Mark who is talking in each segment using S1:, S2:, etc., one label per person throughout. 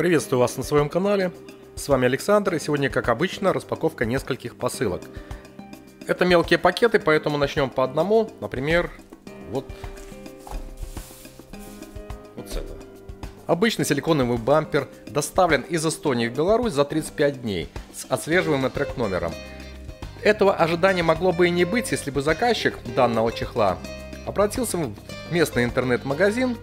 S1: Приветствую вас на своем канале. С вами Александр, и сегодня, как обычно, распаковка нескольких посылок. Это мелкие пакеты, поэтому начнем по одному. Например, вот с этого. Обычный силиконовый бампер доставлен из Эстонии в Беларусь за 35 дней с отслеживаемым трек-номером. Этого ожидания могло бы и не быть, если бы заказчик данного чехла обратился в местный интернет-магазин.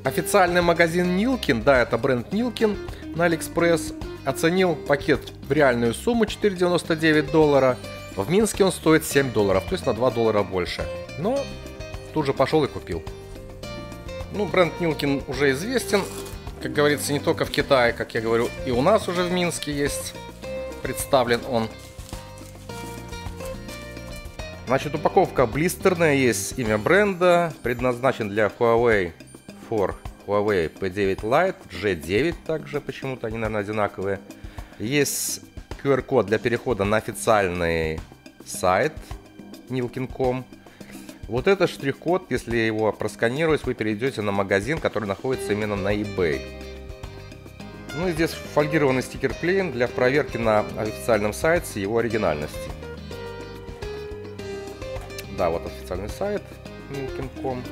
S1: Официальный магазин Nilkin, да, это бренд Nilkin, на AliExpress, оценил пакет в реальную сумму $4,99. В Минске он стоит $7, то есть на $2 больше. Но тут же пошел и купил. Ну, бренд Nilkin уже известен, как говорится, не только в Китае, как я говорю, и у нас уже в Минске есть, представлен он. Значит, упаковка блистерная, есть имя бренда, предназначен для Huawei P9 Lite, G9 также, почему-то они, наверное, одинаковые. Есть QR-код для перехода на официальный сайт Nilkin.com. Вот это штрих-код, если его просканировать, вы перейдете на магазин, который находится именно на eBay. Ну и здесь фольгированный стикер-клеен для проверки на официальном сайте его оригинальности. Да, вот официальный сайт Nilkin.com.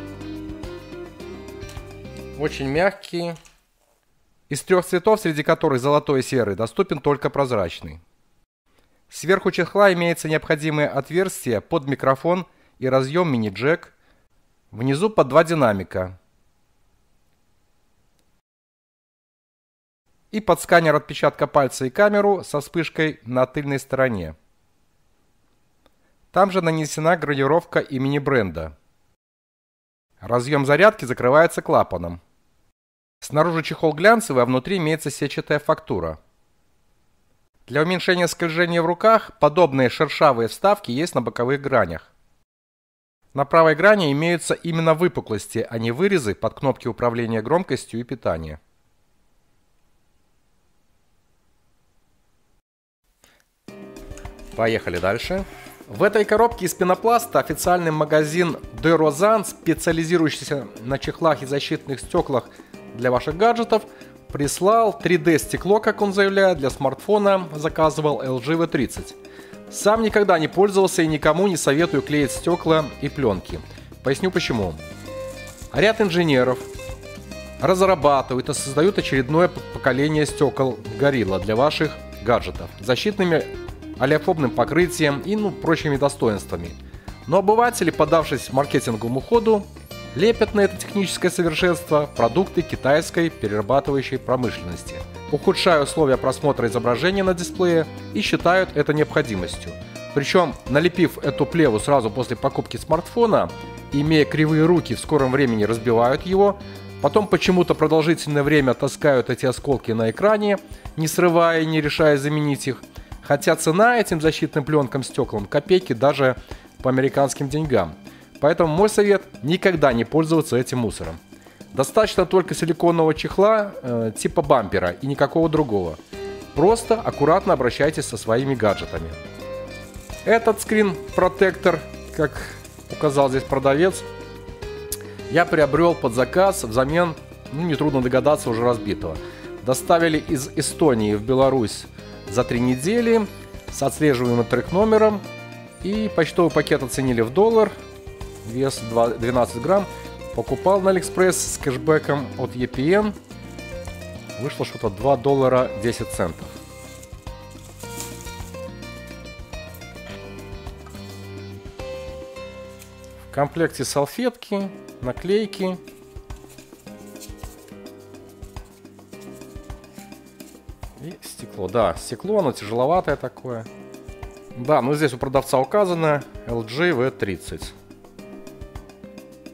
S1: Очень мягкий. Из 3 цветов, среди которых золотой и серый, доступен только прозрачный. Сверху чехла имеется необходимое отверстие под микрофон и разъем мини-джек. Внизу под 2 динамика. И под сканер отпечатка пальца и камеру со вспышкой на тыльной стороне. Там же нанесена гравировка имени бренда. Разъем зарядки закрывается клапаном. Снаружи чехол глянцевый, а внутри имеется сетчатая фактура. Для уменьшения скольжения в руках подобные шершавые вставки есть на боковых гранях. На правой грани имеются именно выпуклости, а не вырезы под кнопки управления громкостью и питания. Поехали дальше. В этой коробке из пенопласта официальный магазин De Rozan, специализирующийся на чехлах и защитных стеклах для ваших гаджетов, прислал 3D стекло, как он заявляет, для смартфона заказывал LG V30. Сам никогда не пользовался и никому не советую клеить стекла и пленки. Поясню почему. Ряд инженеров разрабатывают и создают очередное поколение стекол Gorilla для ваших гаджетов с защитными олеофобным покрытием и прочими достоинствами. Но обыватели, подавшись маркетинговому ходу, лепят на это техническое совершенство продукты китайской перерабатывающей промышленности, ухудшая условия просмотра изображения на дисплее и считают это необходимостью. Причем, налепив эту плеву сразу после покупки смартфона, имея кривые руки, в скором времени разбивают его, потом почему-то продолжительное время таскают эти осколки на экране, не срывая и не решая заменить их, хотя цена этим защитным пленкам стеклам копейки даже по американским деньгам. Поэтому мой совет – никогда не пользоваться этим мусором. Достаточно только силиконового чехла типа бампера и никакого другого. Просто аккуратно обращайтесь со своими гаджетами. Этот скрин-протектор, как указал здесь продавец, я приобрел под заказ взамен, нетрудно догадаться, уже разбитого. Доставили из Эстонии в Беларусь за 3 недели с отслеживаемым трек-номером. И почтовый пакет оценили в $1. Вес 12 грамм. Покупал на AliExpress с кэшбэком от EPN. Вышло что-то $2.10. В комплекте салфетки, наклейки. И стекло. Да, стекло, оно тяжеловатое такое. Да, но здесь у продавца указано LG V30.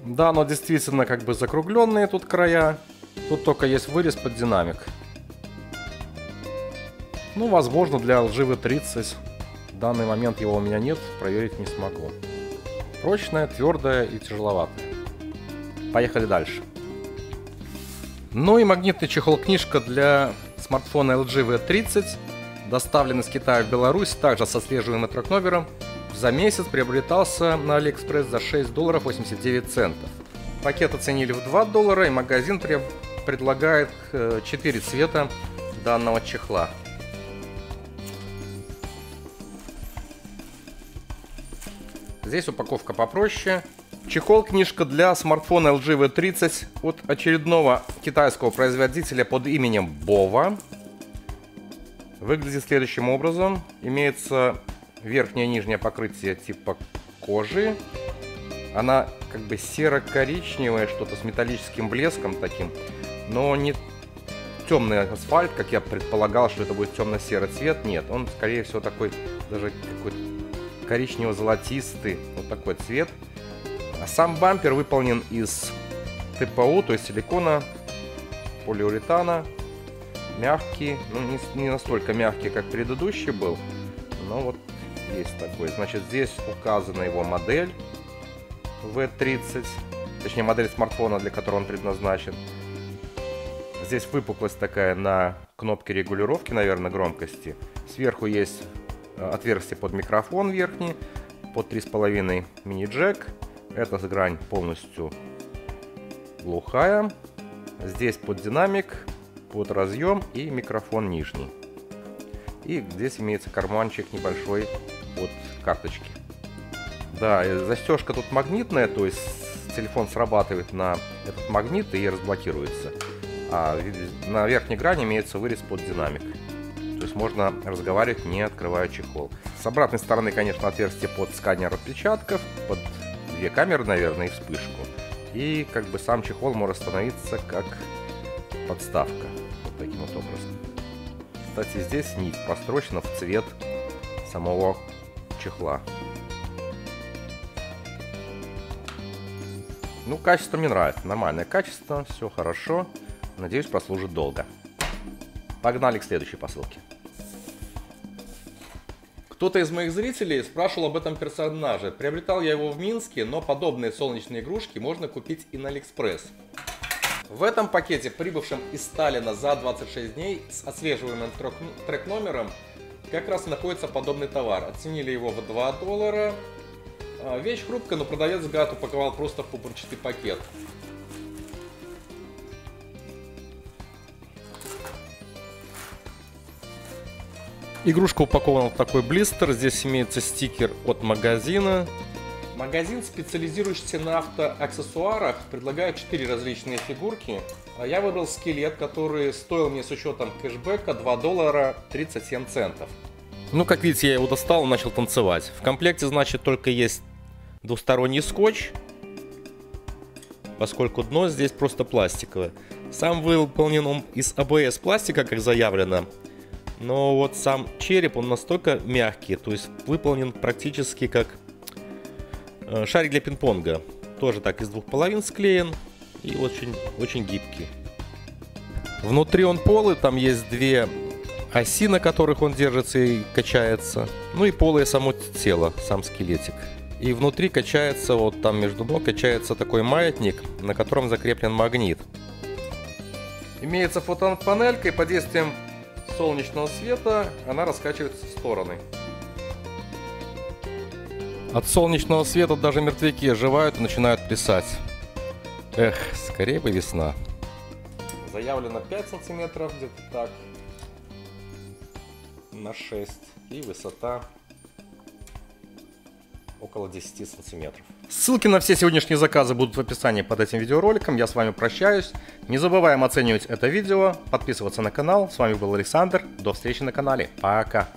S1: Да, но действительно как бы закругленные тут края. Тут только есть вырез под динамик. Ну, возможно, для LG V30. В данный момент его у меня нет, проверить не смогу. Прочная, твердая и тяжеловатая. Поехали дальше. Ну и магнитный чехол-книжка для смартфона LG V30. Доставлен из Китая в Беларусь, также со отслеживаемым трек-номером. За месяц приобретался на AliExpress за $6.89. Пакет оценили в $2, и магазин предлагает 4 цвета данного чехла. Здесь упаковка попроще. Чехол-книжка для смартфона LG V30 от очередного китайского производителя под именем Bova. Выглядит следующим образом. Имеется верхнее и нижнее покрытие типа кожи. Она как бы серо-коричневая, что-то с металлическим блеском таким, но не темный асфальт, как я предполагал, что это будет темно-серый цвет. Нет, он скорее всего такой даже какой-то коричнево-золотистый, вот такой цвет. А сам бампер выполнен из ТПУ, то есть силикона, полиуретана. Мягкий, ну не настолько мягкий, как предыдущий был, но вот есть такой. Значит, здесь указана его модель V30, точнее модель смартфона, для которого он предназначен. Здесь выпуклость такая на кнопке регулировки, наверное, громкости. Сверху есть отверстие под микрофон верхний, под 3,5 мини-джек. Эта грань полностью глухая. Здесь под динамик, под разъем и микрофон нижний. И здесь имеется карманчик небольшой под карточки. Да, застежка тут магнитная, то есть телефон срабатывает на этот магнит и разблокируется. А на верхней грани имеется вырез под динамик. То есть можно разговаривать, не открывая чехол. С обратной стороны, конечно, отверстие под сканер отпечатков, под 2 камеры, наверное, и вспышку. И как бы сам чехол может становиться как подставка. Вот таким вот образом. Кстати, здесь нить прострочена в цвет самого чехла. Ну, качество мне нравится. Нормальное качество, все хорошо. Надеюсь, прослужит долго. Погнали к следующей посылке. Кто-то из моих зрителей спрашивал об этом персонаже. Приобретал я его в Минске, но подобные солнечные игрушки можно купить и на AliExpress. В этом пакете, прибывшем из Сталина за 26 дней, с отслеживаемым трек-номером, как раз находится подобный товар. Оценили его в $2. Вещь хрупкая, но продавец гад упаковал просто в пупырчатый пакет. Игрушка упакована в такой блистер. Здесь имеется стикер от магазина. Магазин, специализирующийся на автоаксессуарах, предлагает 4 различные фигурки. Я выбрал скелет, который стоил мне с учетом кэшбэка $2.37. Ну, как видите, я его достал и начал танцевать. В комплекте, значит, только есть двусторонний скотч, поскольку дно здесь просто пластиковое. Сам выполнен он из АБС пластика, как заявлено. Но вот сам череп, он настолько мягкий, то есть выполнен практически как шарик для пинг-понга. Тоже так из 2 половин склеен и очень гибкий. Внутри он полый, там есть 2 оси, на которых он держится и качается. Ну и полое само тело, сам скелетик. И внутри качается, вот там между ног качается такой маятник, на котором закреплен магнит. Имеется фотопанелька, и под действием солнечного света она раскачивается в стороны. От солнечного света даже мертвяки оживают и начинают плясать. Эх, скорее бы весна. Заявлено 5 сантиметров, где-то так. На 6. И высота около 10 сантиметров. Ссылки на все сегодняшние заказы будут в описании под этим видеороликом. Я с вами прощаюсь. Не забываем оценивать это видео, подписываться на канал. С вами был Александр. До встречи на канале. Пока.